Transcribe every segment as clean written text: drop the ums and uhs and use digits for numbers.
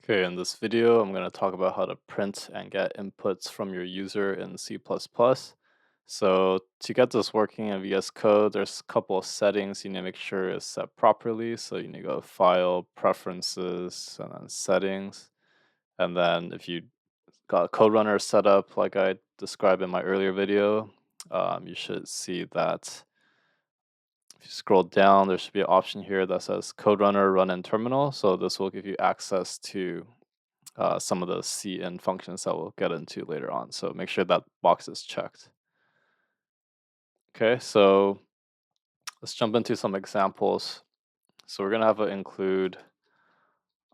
Okay, in this video, I'm going to talk about how to print and get inputs from your user in C++. So to get this working in VS Code, there's a couple of settings you need to make sure is set properly. So you need to go File, Preferences, and then Settings. And then if you got Code Runner set up like I described in my earlier video, you should see that if you scroll down, there should be an option here that says Code Runner Run in Terminal. So this will give you access to some of the cin functions that we'll get into later on. So make sure that box is checked. Okay, so let's jump into some examples. So we're gonna have an include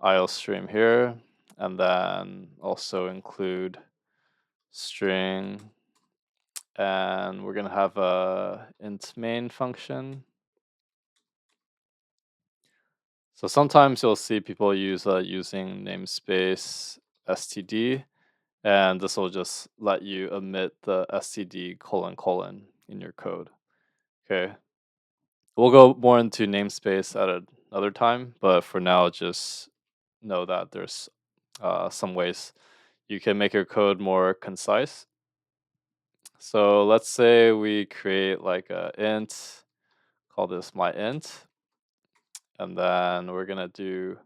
IO stream here, and then also include string, and we're gonna have a int main function. So sometimes you'll see people using namespace std, and this will just let you omit the std colon in your code. Okay. We'll go more into namespace at another time, but for now, just know that there's some ways you can make your code more concise. So let's say we create like a int, call this my int, and then we're gonna do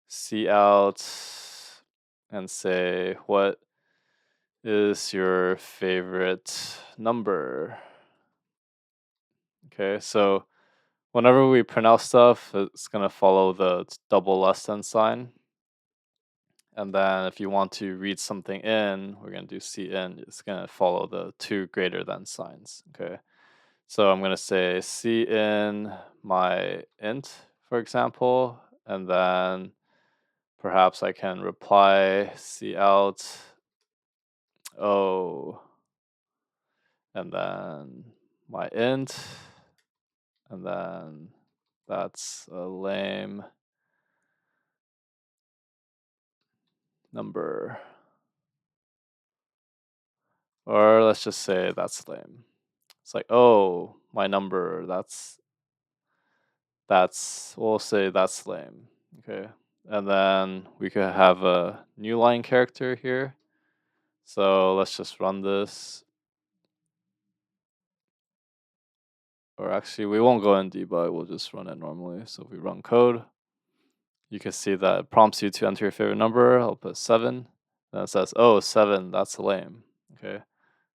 cout and say what is your favorite number. Okay, so whenever we print out stuff, it's gonna follow the double less than sign. And then if you want to read something in, we're gonna do cin. It's gonna follow the two greater than signs. Okay. So I'm gonna say cin my int, for example, and then perhaps I can reply cout oh, and then my int, and then that's a lame number. Or let's just say that's lame. It's like, oh, my number, we'll say that's lame. Okay. And then we could have a new line character here. So let's just run this. Or actually, we won't go in debug, we'll just run it normally. So if we run code, you can see that it prompts you to enter your favorite number. I'll put 7. Then it says, oh, 7, that's lame. Okay.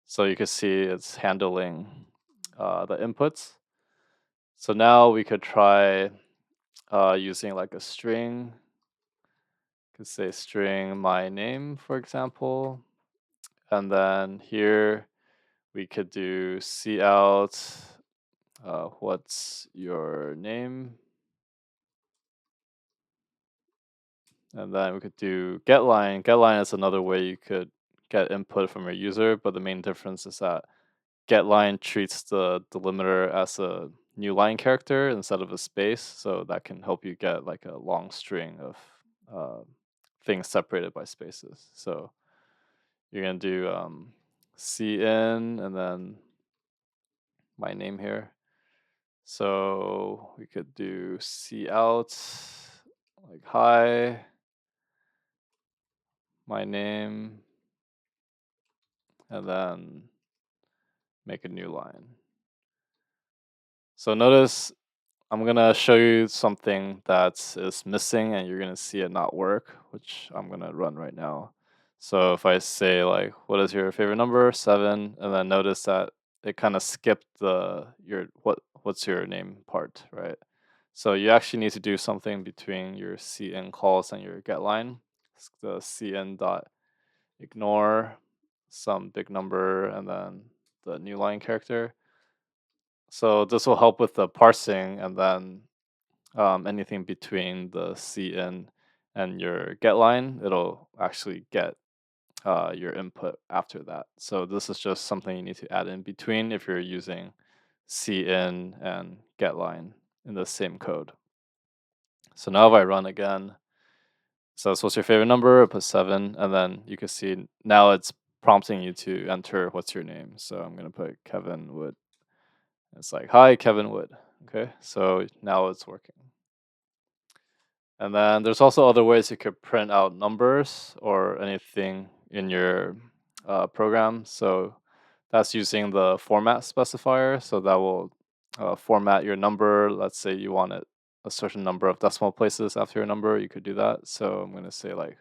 So you can see it's handling the inputs. So now we could try using like a string. Could say string my name, for example. And then here we could do cout what's your name. And then we could do getLine. GetLine is another way you could get input from your user, but the main difference is that getLine treats the delimiter as a new line character instead of a space, so that can help you get like a long string of uh, things separated by spaces. So you're gonna do cin and then my name here. So we could do cout like hi, my name, and then make a new line. So notice I'm gonna show you something that is missing and you're gonna see it not work, which I'm gonna run right now. So if I say like, what is your favorite number? 7, and then notice that it kind of skipped the what's your name part, right? So you actually need to do something between your cin calls and your get line. The cin dot ignore some big number and then the new line character. So this will help with the parsing, and then anything between the cin and your get line, it'll actually get your input after that. So this is just something you need to add in between if you're using cin and get line in the same code. So now if I run again, so what's your favorite number? I put 7, and then you can see now it's prompting you to enter what's your name. So I'm gonna put Kevin Wood. It's like, hi, Kevin Wood. Okay, so now it's working. And then there's also other ways you could print out numbers or anything in your program. So that's using the format specifier. So that will format your number. Let's say you want it a certain number of decimal places after your number. You could do that. So I'm going to say like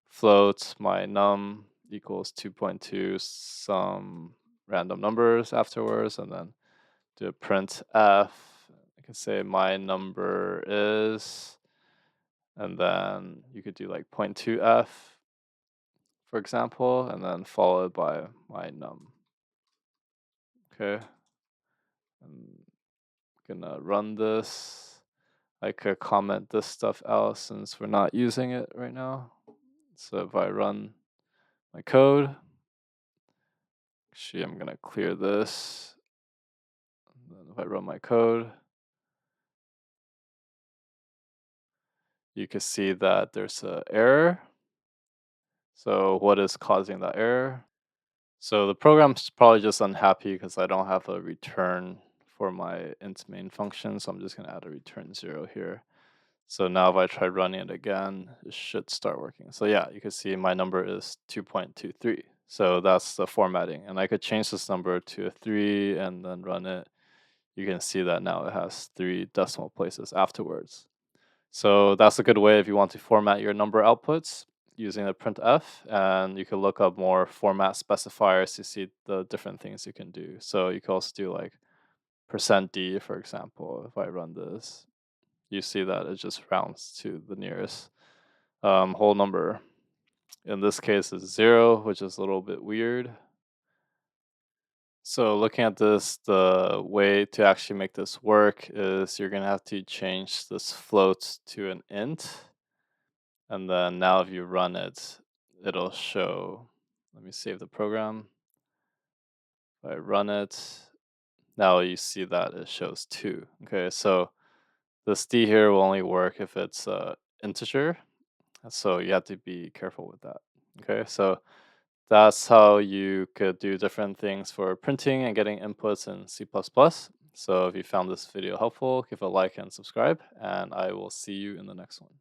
float my num equals 2.2 some random numbers afterwards, and then do a print f. I can say my number is, and then you could do like 0.2f, for example, and then followed by my num. Okay, I'm gonna run this. I could comment this stuff out since we're not using it right now. So if I run my code, actually I'm gonna clear this. And then if I run my code, you can see that there's an error. So what is causing that error? So the program's probably just unhappy because I don't have a return for my int main function. So I'm just gonna add a return 0 here. So now if I try running it again, it should start working. So yeah, you can see my number is 2.23. So that's the formatting. And I could change this number to a 3 and then run it. You can see that now it has 3 decimal places afterwards. So that's a good way if you want to format your number outputs using a printf, and you can look up more format specifiers to see the different things you can do. So you can also do like %d, for example. If I run this, you see that it just rounds to the nearest whole number. In this case, it's 0, which is a little bit weird. So looking at this, the way to actually make this work is you're gonna have to change this float to an int. And then now if you run it, it'll show, let me save the program. If I run it, now you see that it shows 2. Okay, so this D here will only work if it's integer. So you have to be careful with that. Okay, so that's how you could do different things for printing and getting inputs in C++. So if you found this video helpful, give a like and subscribe, and I will see you in the next one.